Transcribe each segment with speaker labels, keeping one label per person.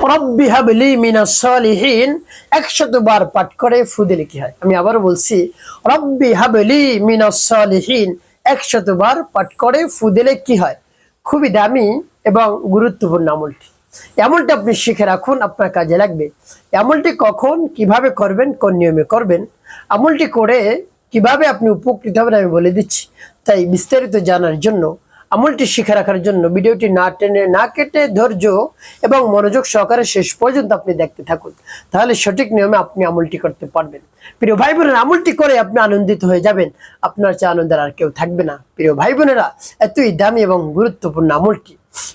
Speaker 1: রব্বি হাবলি মিনাস সালিহিন 100 বার পাঠ করে ফু দিলে কি হয়? আমি আবার বলছি, রব্বি হাবলি মিনাস সালিহিন 100 বার পাঠ করে ফু দিলে কি হয়? খুবই দামি এবং গুরুত্বপূর্ণ আমলটি। আমলটি আপনি শিখে রাখুন, আপনার কাজে লাগবে। আমলটি কখন কিভাবে করবেন, কোন নিয়মে করবেন, আমলটি করে কিভাবে আপনি উপকৃত হবেন আমি বলে দিচ্ছি। তাই বিস্তারিত জানার জন্য, আমলটি শিখে রাখার জন্য ভিডিওটি না টেনে না কেটে ধৈর্য এবং মনোযোগ সহকারে শেষ পর্যন্ত আপনি দেখতে থাকুন, তাহলে সঠিক নিয়মে আপনি আমলটি করতে পারবেন। প্রিয় ভাই বোনেরা, আমলটি করে আপনি আনন্দিত হয়ে যাবেন, আপনার চেয়ে আনন্দের আর কেউ থাকবে না। প্রিয় ভাই বোনেরা, এতই দামি এবং গুরুত্বপূর্ণ আমলটি।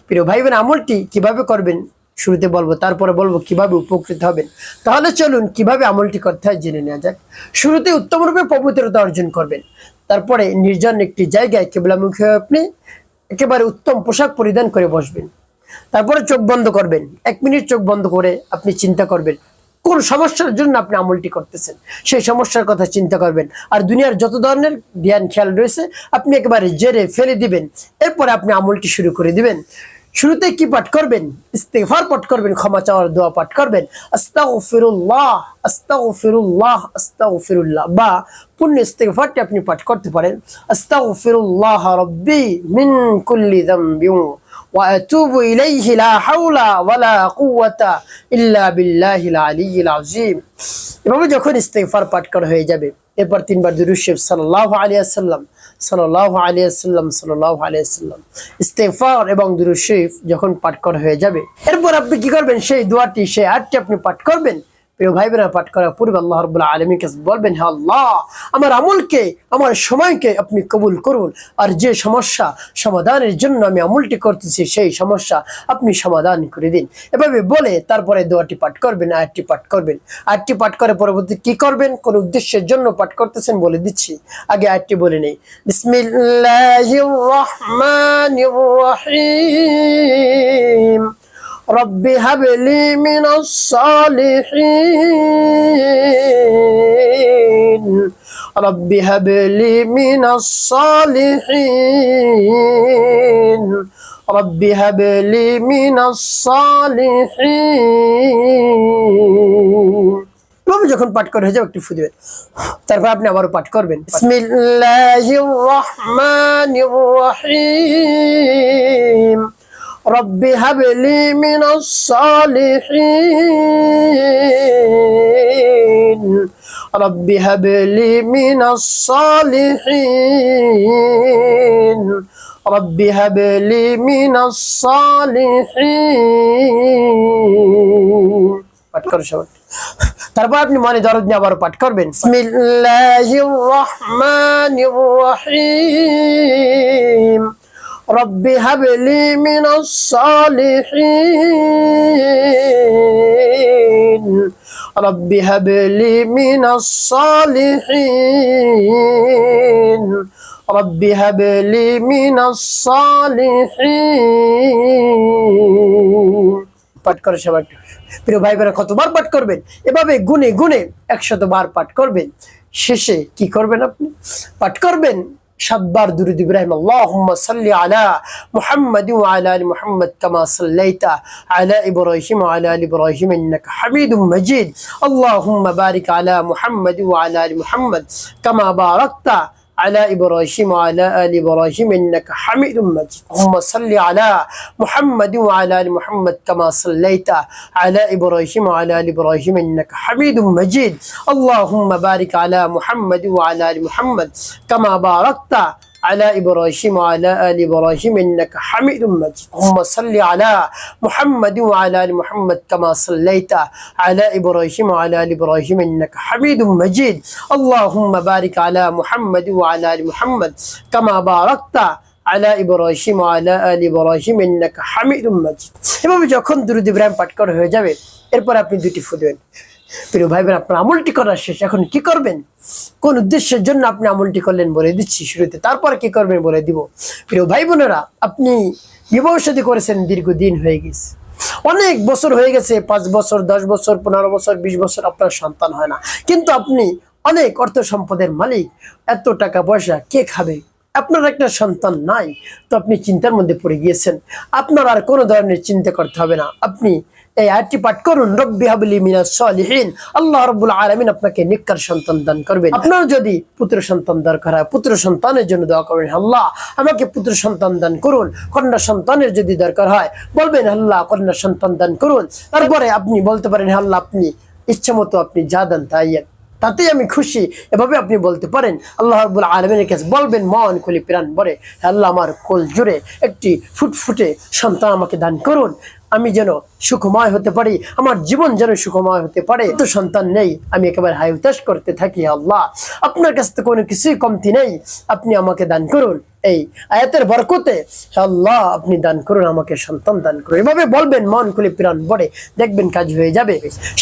Speaker 1: প্রিয় ভাই বোনেরা, আমলটি কিভাবে করবেন শুরুতে বলবো, তারপরে বলবো কিভাবে উপকৃত হবেন। তাহলে চলুন কিভাবে আমলটি করতে হয় জেনে নেওয়া যাক। শুরুতে উত্তম রূপে পবিত্রতা অর্জন করবেন। তারপরে নির্জন একটি জায়গায় কিবলামুখী হয়ে আপনি একেবারে উত্তম পোশাক পরিধান করে বসবেন। তারপরে চোখ বন্ধ করবেন। 1 মিনিট চোখ বন্ধ করে আপনি চিন্তা করবেন কোন সমস্যার জন্য আপনি আমলটি করতেছেন, সেই সমস্যার কথা চিন্তা করবেন। আর দুনিয়ার যত ধরনের জ্ঞান খেয়াল রয়েছে আপনি একেবারে জেরে ফেলে দিবেন। এরপরে আপনি আমলটি শুরু করে দিবেন। শুরুতে কি পাঠ করবেন? ইস্তিগফার পাঠ করবেন, ক্ষমা চাওয়ার দোয়া পাঠ করবেন। আস্তাগফিরুল্লাহ আস্তাগফিরুল্লাহ আস্তাগফিরুল্লাহ, বা পুণ্য ইস্তিগফারটি আপনি পাঠ করতে পারেন। আস্তাগফিরুল্লাহ রাব্বি মিন কুল্লি যামবিন ওয়া আতুবু ইলাইহি লা হাওলা ওয়ালা কুওয়াতা ইল্লা বিল্লাহিল আলিয়্যিল আযীম। এভাবে যখন ইস্তিগফার পাঠ করা হয়ে যাবে, এরপর 3 বার দুরূদ শরীফ সাল্লাল্লাহু আলাইহি ওয়াসাল্লাম সাল্লাল্লাহু আলাইহি ওয়াসাল্লাম সাল্লাল্লাহু আলাইহি ওয়াসাল্লাম ইস্তিগফার এবং দুরূদ শরীফ যখন পাঠ করা হয়ে যাবে, এরপর আপনি কি করবেন? সেই দোয়াটি, সেই আয়াতটি আপনি পাঠ করবেন। প্রিয় ভাই বোনেরা, পাঠ করার পূর্বে আল্লাহ রাব্বুল আলামিনের কাছে বলবেন, হে আল্লাহ, আমার আমলকে, আমার সময়কে আপনি কবুল করুন। আর যে সমস্যা সমাধানের জন্য আমি আমলটি করতেছি, সেই সমস্যা আপনি সমাধান করে দিন। এভাবে বলে তারপরে দোয়াটি পাঠ করবেন, আয়াতটি পাঠ করবেন। আয়াতটি পাঠ করে পরবর্তী কি করবেন, কোন উদ্দেশ্যের জন্য পাঠ করতেছেন বলে দিচ্ছি। আগে আয়াতটি বলে নেই। বিসমিল্লাহির রহমানির রহিম। রব্বি হাবলি মিনাস সালিহিন। রব্বি হাবলি মিনাস সালিহিন। রব্বি হাবলি মিনাস সালিহিন। যখন পাঠ করে হয়ে যাবে একটু ফু দিবেন। তারপর আপনি আবারও পাঠ করবেন। বিসমিল্লাহির রহমানির রহিম। রব্বি হাবলি মিনাস সালিহিন। রব্বি হাবলি মিনাস সালিহিন। রব্বি হাবলি মিনাস সালিহিন। পাঠ করো সবাই। তারপর আপনি মনে দরদ নিয়ে আবার পাঠ করবেন। বিসমিল্লাহির রহমানির রহিম। রব্বি হাবলি মিনাস সালিহিন। রব্বি হাবলি মিনাস সালিহিন। রব্বি হাবলি মিনাস সালিহিন। পাঠ করে সবাই। প্রিয় ভাই বোনেরা, কতবার পাঠ করবেন? এভাবে গুনে গুনে 100 বার পাঠ করবেন। শেষে কি করবেন? আপনি পাঠ করবেন 7 বার দুরূদ ইব্রাহিম। আল্লাহুম্মা সাল্লি আলা মুহাম্মাদ ওয়া আলা আলি মুহাম্মাদ কামা সাল্লাইতা আলা ইব্রাহিম ওয়া আলা আলি ইব্রাহিম ইন্নাকা হামিদুম মাজিদ। আল্লাহুম্মা বারিক আলা মুহাম্মাদ ওয়া আলা আলি মুহাম্মাদ কামা বারাকতা على إبراهيم وعلى آل إبراهيم إنك حميد مجيد. اللهم صل على محمد وعلى آل محمد كما صليت على إبراهيم وعلى آل إبراهيم إنك حميد مجيد. اللهم بارك على محمد وعلى آل محمد كما باركت على إبراهيم وعلى آل إبراهيم إنك حميد مجيد. اللهم صل على محمد وعلى آل محمد كما صليت على إبراهيم وعلى آل إبراهيم إنك حميد مجيد. اللهم بارك على محمد وعلى آل محمد كما باركت على إبراهيم وعلى آل إبراهيم إنك حميد مجيد. এভাবে যখন দুরূদ ইব্রাহিম পাঠ করা হয়ে যাবে, এরপর আপনি দুটি ফু দিবেন। প্রিয় ভাই বোন, আপনার আমলটি করা শেষ। এখন কি করবেন, কোন উদ্দেশ্যের জন্য আপনি আমলটি করলেন বলে দিচ্ছি শুরুতে, তারপর কি করবেন বলে দিব। প্রিয় ভাই বোনেরা, আপনি বিবাহ শাদী করেছেন, দীর্ঘদিন হয়ে গেছে, অনেক বছর হয়ে গেছে, 5 বছর 10 বছর 15 বছর 20 বছর আপনার সন্তান হয় না, কিন্তু আপনি অনেক অর্থ সম্পদের মালিক, এত টাকা পয়সা কে খাবে, আপনার একটা সন্তান নাই, তো আপনি চিন্তার মধ্যে পড়ে গিয়েছেন। আপনার আর কোনো ধরনের চিন্তা করতে হবে না। আপনি এই আয়াতটি পাঠ করুন, রব্বি হাবলি মিনাস সালিহিন, আল্লাহ রাব্বুল আলামিন আপনাকে নেককার সন্তান দান করবেন। আপনার যদি পুত্র সন্তান দরকার হয়, পুত্র সন্তানের জন্য দোয়া করবেন, আল্লাহ আমাকে পুত্র সন্তান দান করুন। কন্যা সন্তানের যদি দরকার হয় বলবেন, আল্লাহ কন্যা সন্তান দান করুন। তারপরে আপনি বলতে পারেন, আল্লাহ আপনি ইচ্ছা মতো আপনি যা দেন তাতেই আমি খুশি, এভাবে আপনি বলতে পারেন। আল্লাহ রাব্বুল আলামিনের কাছে বলবেন মন খুলে প্রাণ ভরে, আল্লাহ আমার কোল জুড়ে একটি ফুটফুটে সন্তান আমাকে দান করুন, আমি যেন সুখময় হতে পারি, আমার জীবন যেন সুখময় হতে পারে। তো সন্তান নেই, আমি একেবারে হাই উতাস করতে থাকি, আল্লাহ আপনার কাছ থেকে কোনো কিছুই কমতি নেই, আপনি আমাকে দান করুন। এই আয়াতের বরকতে আল্লাহ আপনি দান করুন, আমাকে সন্তান দান করুন। এভাবে বলবেন মন খুলে প্রাণ ভরে, দেখবেন কাজ হয়ে যাবে।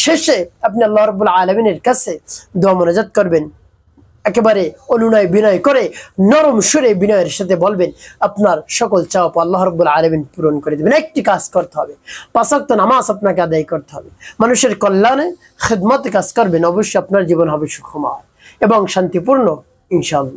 Speaker 1: শেষে আপনি আল্লাহ রাব্বুল আলামিনের কাছে দোয়া মোনাজাত করবেন, একেবারে অনুনয় বিনয় করে নরম সুরে বিনয়ের সাথে বলবেন, আপনার সকল চাওয়া আল্লাহ রাব্বুল আলামিন পূরণ করে দেবেন। একটি কাজ করতে হবে, 5 ওয়াক্ত নামাজ আপনাকে আদায় করতে হবে, মানুষের কল্যাণে খিদমতে কাজ করবেন, অবশ্যই আপনার জীবন হবে সুখময় এবং শান্তিপূর্ণ ইনশাআল্লাহ।